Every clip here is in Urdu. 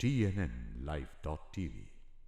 TNN-Live.tv।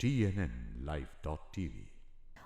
TNN-Live.tv।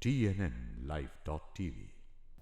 TNN-Live.tv।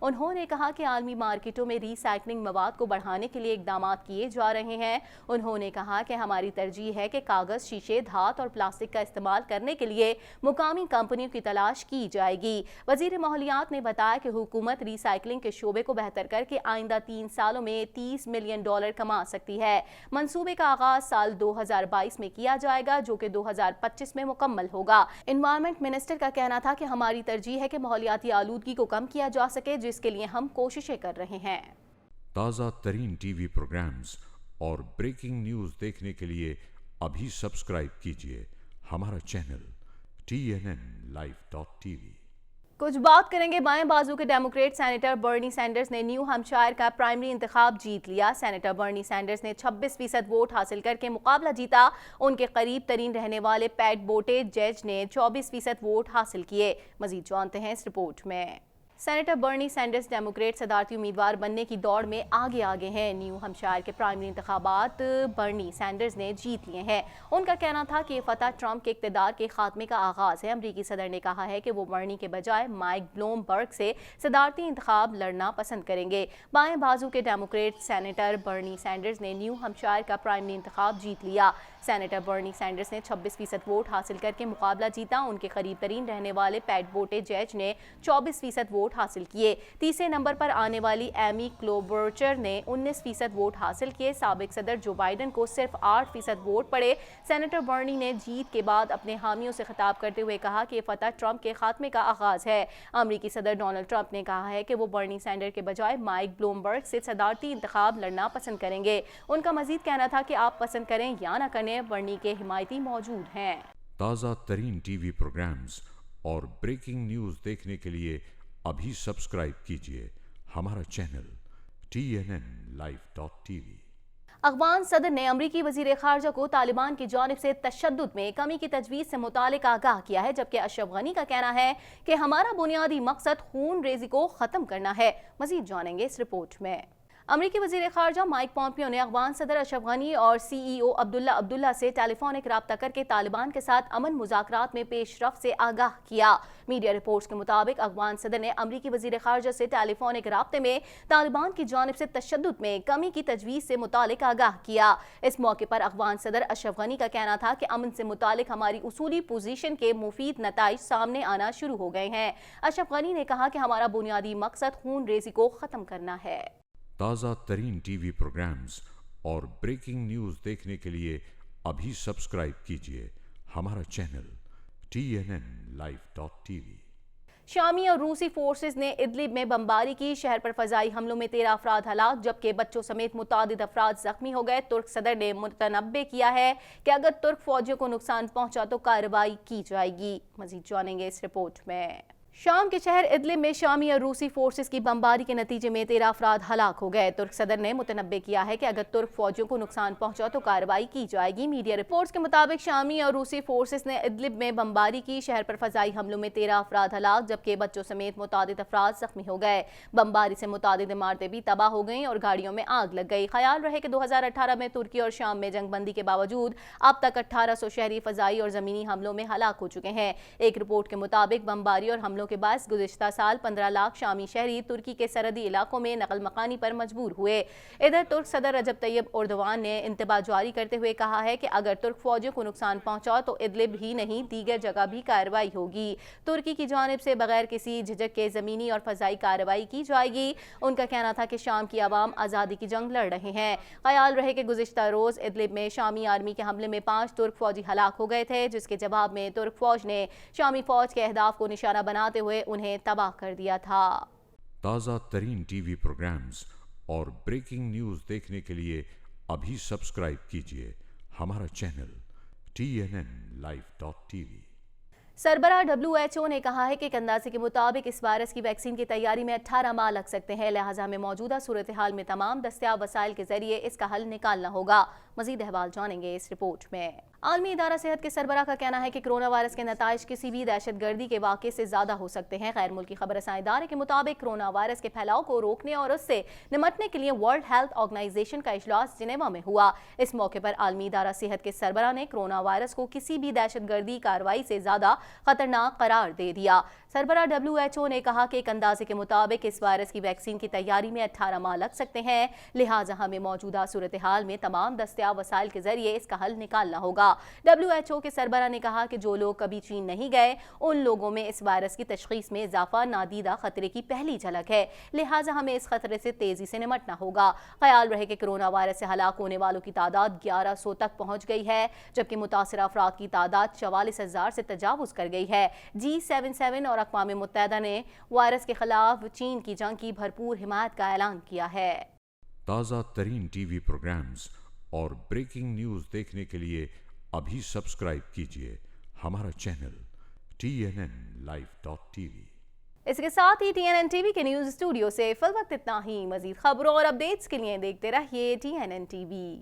انہوں نے کہا کہ عالمی مارکیٹوں میں ری سائیکلنگ مواد کو بڑھانے کے لیے اقدامات کیے جا رہے ہیں۔ انہوں نے کہا کہ ہماری ترجیح ہے کہ کاغذ، شیشے، دھات اور پلاسٹک کا استعمال کرنے کے لیے مقامی کمپنیوں کی تلاش کی جائے گی۔ وزیر ماحولیات نے بتایا کہ حکومت ری سائیکلنگ کے شعبے کو بہتر کر کے آئندہ 3 سالوں میں $30 ملین کما سکتی ہے۔ منصوبے کا آغاز سال 2022 میں کیا جائے گا جو کہ 2025 میں مکمل ہوگا۔ انوائرمنٹ منسٹر کا کہنا تھا کہ ہماری ترجیح ہے کہ ماحولیاتی آلودگی کو کم کیا جا سکے، جس کے لیے ہم کوششیں کر رہے ہیں۔ تازہ ترین ٹی وی پروگرامز اور بریکنگ نیوز دیکھنے کے لیے ابھی سبسکرائب کیجیے ہمارا چینل TNNLive.tv۔ کچھ بات کریں گے بائیں بازو کے ڈیموکریٹ سینیٹر برنی سینڈرز نے نیو ہمپشائر کا پرائمری انتخاب جیت لیا۔ سینیٹر برنی سینڈرز نے 26% ووٹ حاصل کر کے مقابلہ جیتا۔ ان کے قریب ترین رہنے والے پیٹ بوٹیجیج نے 24% ووٹ حاصل کیے۔ مزید جانتے ہیں اس رپورٹ میں۔ سینیٹر برنی سینڈرز ڈیموکریٹ صدارتی امیدوار بننے کی دوڑ میں آگے ہیں۔ نیو ہمپشائر کے پرائمری انتخابات برنی سینڈرز نے جیت لیے ہیں۔ ان کا کہنا تھا کہ یہ فتح ٹرمپ کے اقتدار کے خاتمے کا آغاز ہے۔ امریکی صدر نے کہا ہے کہ وہ برنی کے بجائے مائک بلومبرگ سے صدارتی انتخاب لڑنا پسند کریں گے۔ بائیں بازو کے ڈیموکریٹ سینیٹر برنی سینڈرز نے نیو ہمپشائر کا پرائمری انتخاب جیت لیا۔ سینیٹر برنی سینڈرز نے 26% ووٹ حاصل کر کے مقابلہ جیتا۔ ان کے قریب ترین رہنے والے پیٹ بوٹیجیج نے 24% ووٹ حاصل کیے۔ تیسرے نمبر پر آنے والی ایمی کلوبرچر نے 19% ووٹ حاصل کیے۔ سابق صدر جو بائیڈن کو صرف 8% ووٹ پڑے۔ سینیٹر برنی نے جیت کے بعد اپنے حامیوں سے خطاب کرتے ہوئے کہا کہ یہ فتح ٹرمپ کے خاتمے کا آغاز ہے۔ امریکی صدر ڈونلڈ ٹرمپ نے کہا ہے کہ وہ برنی سینڈر کے بجائے مائک بلومبرگ سے صدارتی انتخاب لڑنا پسند کریں گے۔ ان کا مزید کہنا تھا کہ آپ پسند کریں یا نہ کریں، برنی کے حمایتی موجود ہیں۔ تازہ ترین ٹی وی پروگرامز اور بریکنگ نیوز دیکھنے کے لیے ابھی سبسکرائب کیجیے ہمارا چینل TNNLive.tv۔ افغان صدر نے امریکی وزیر خارجہ کو طالبان کی جانب سے تشدد میں کمی کی تجویز سے متعلق آگاہ کیا ہے، جبکہ اشرف غنی کا کہنا ہے کہ ہمارا بنیادی مقصد خون ریزی کو ختم کرنا ہے۔ مزید جانیں گے اس رپورٹ میں۔ امریکی وزیر خارجہ مائک پومپیو نے افغان صدر اشرف غنی اور CEO عبداللہ سے ٹیلی فونک رابطہ کر کے طالبان کے ساتھ امن مذاکرات میں پیش رفت سے آگاہ کیا۔ میڈیا رپورٹس کے مطابق افغان صدر نے امریکی وزیر خارجہ سے ٹیلی فونک رابطے میں طالبان کی جانب سے تشدد میں کمی کی تجویز سے متعلق آگاہ کیا۔ اس موقع پر افغان صدر اشرف غنی کا کہنا تھا کہ امن سے متعلق ہماری اصولی پوزیشن کے مفید نتائج سامنے آنا شروع ہو گئے ہیں۔ اشرف غنی نے کہا کہ ہمارا بنیادی مقصد خون ریزی کو ختم کرنا ہے۔ تازہ ترین ٹی وی پروگرامز اور بریکنگ نیوز دیکھنے کے لیے ابھی سبسکرائب کیجیے ہمارا چینل TNNLive.tv۔ شامی اور روسی فورسز نے ادلب میں بمباری کی۔ شہر پر فضائی حملوں میں 13 افراد ہلاک جبکہ بچوں سمیت متعدد افراد زخمی ہو گئے۔ ترک صدر نے متنبع کیا ہے کہ اگر ترک فوجیوں کو نقصان پہنچا تو کارروائی کی جائے گی۔ مزید جانیں گے اس رپورٹ میں۔ شام کے شہر ادلب میں شامی اور روسی فورسز کی بمباری کے نتیجے میں 13 افراد ہلاک ہو گئے۔ ترک صدر نے متنبع کیا ہے کہ اگر ترک فوجیوں کو نقصان پہنچا تو کارروائی کی جائے گی۔ میڈیا رپورٹس کے مطابق شامی اور روسی فورسز نے ادلب میں بمباری کی۔ شہر پر فضائی حملوں میں 13 افراد ہلاک جبکہ بچوں سمیت متعدد افراد زخمی ہو گئے۔ بمباری سے متعدد عمارتیں بھی تباہ ہو گئیں اور گاڑیوں میں آگ لگ گئی۔ خیال رہے کہ 2018 میں ترکی اور شام میں جنگ بندی کے باوجود اب تک 1800 شہری فضائی اور زمینی حملوں میں ہلاک ہو چکے ہیں۔ ایک رپورٹ کے مطابق بمباری اور حملوں کے باعث گزشتہ سال 15 لاکھ شامی شہری ترکی کے سرحدی علاقوں میں نقل مکانی پر مجبور ہوئے۔ ادھر ترک صدر رجب طیب اردوان نے انتباہ جاری کرتے ہوئے کہا ہے کہ اگر ترک فوجیوں کو نقصان پہنچا تو ادلب ہی نہیں دیگر جگہ بھی کارروائی ہوگی۔ ترکی کی جانب سے بغیر کسی جھجک کے زمینی اور فضائی کارروائی کی جائے گی۔ ان کا کہنا تھا کہ شام کی عوام آزادی کی جنگ لڑ رہے ہیں۔ خیال رہے کہ گزشتہ روز ادلب میں شامی آرمی کے حملے میں 5 ترک فوجی ہلاک ہو گئے تھے، جس کے جواب میں ترک فوج نے شامی فوج کے اہداف کو نشانہ بناتے ہوئے انہیں تباہ کر دیا تھا۔ تازہ ترین ٹی وی پروگرامز اور بریکنگ نیوز دیکھنے کے لیے ابھی سبسکرائب کیجیے ہمارا چینل TNNLive.tv۔ سربراہ WHO نے کہا ہے کہ ایک اندازے کے مطابق اس وائرس کی ویکسین کی تیاری میں 18 ماہ لگ سکتے ہیں، لہٰذا ہمیں موجودہ صورتحال میں تمام دستیاب وسائل کے ذریعے اس کا حل نکالنا ہوگا۔ مزید احوال جانیں گے اس رپورٹ میں۔ عالمی ادارہ صحت کے سربراہ کا کہنا ہے کہ کرونا وائرس کے نتائج کسی بھی دہشت گردی کے واقعے سے زیادہ ہو سکتے ہیں۔ غیر ملکی خبر رساں ادارے کے مطابق کرونا وائرس کے پھیلاؤ کو روکنے اور اس سے نمٹنے کے لیے ورلڈ ہیلتھ آرگنائزیشن کا اجلاس جنیوا میں ہوا۔ اس موقع پر عالمی ادارہ صحت کے سربراہ نے کرونا وائرس کو کسی بھی دہشت گردی کارروائی سے زیادہ خطرناک قرار دے دیا۔ سربراہ WHO نے کہا کہ ایک اندازے کے مطابق اس وائرس کی ویکسین کی تیاری میں 18 ماہ لگ سکتے ہیں، لہٰذا ہمیں موجودہ صورتحال میں تمام دستیاب وسائل کے ذریعے اس کا حل نکالنا ہوگا۔ WHO کے سربراہ نے کہا کہ جو لوگ کبھی چین نہیں گئے ان لوگوں میں اس وائرس کی تشخیص میں اضافہ نادیدہ خطرے کی پہلی جھلک ہے، لہٰذا ہمیں اس خطرے سے تیزی سے نمٹنا ہوگا۔ خیال رہے کہ کرونا وائرس سے ہلاک ہونے والوں کی تعداد 1100 تک پہنچ گئی ہے، جبکہ متاثرہ افراد کی تعداد 44,000 سے تجاوز کر گئی ہے۔ G77 اور اقوام متحدہ نے وائرس کے خلاف چین کی جنگ کی بھرپور حمایت کا اعلان کیا ہے۔ تازہ ترین ٹی وی پروگرامز اور بریکنگ نیوز دیکھنے کے لیے ابھی سبسکرائب کیجیے ہمارا چینل TNNlive.tv۔ اس کے ساتھ ہی TNN TV کے نیوز اسٹوڈیو سے فی الوقت اتنا ہی۔ مزید خبروں اور اپڈیٹس کے لیے دیکھتے رہیے TNN TV۔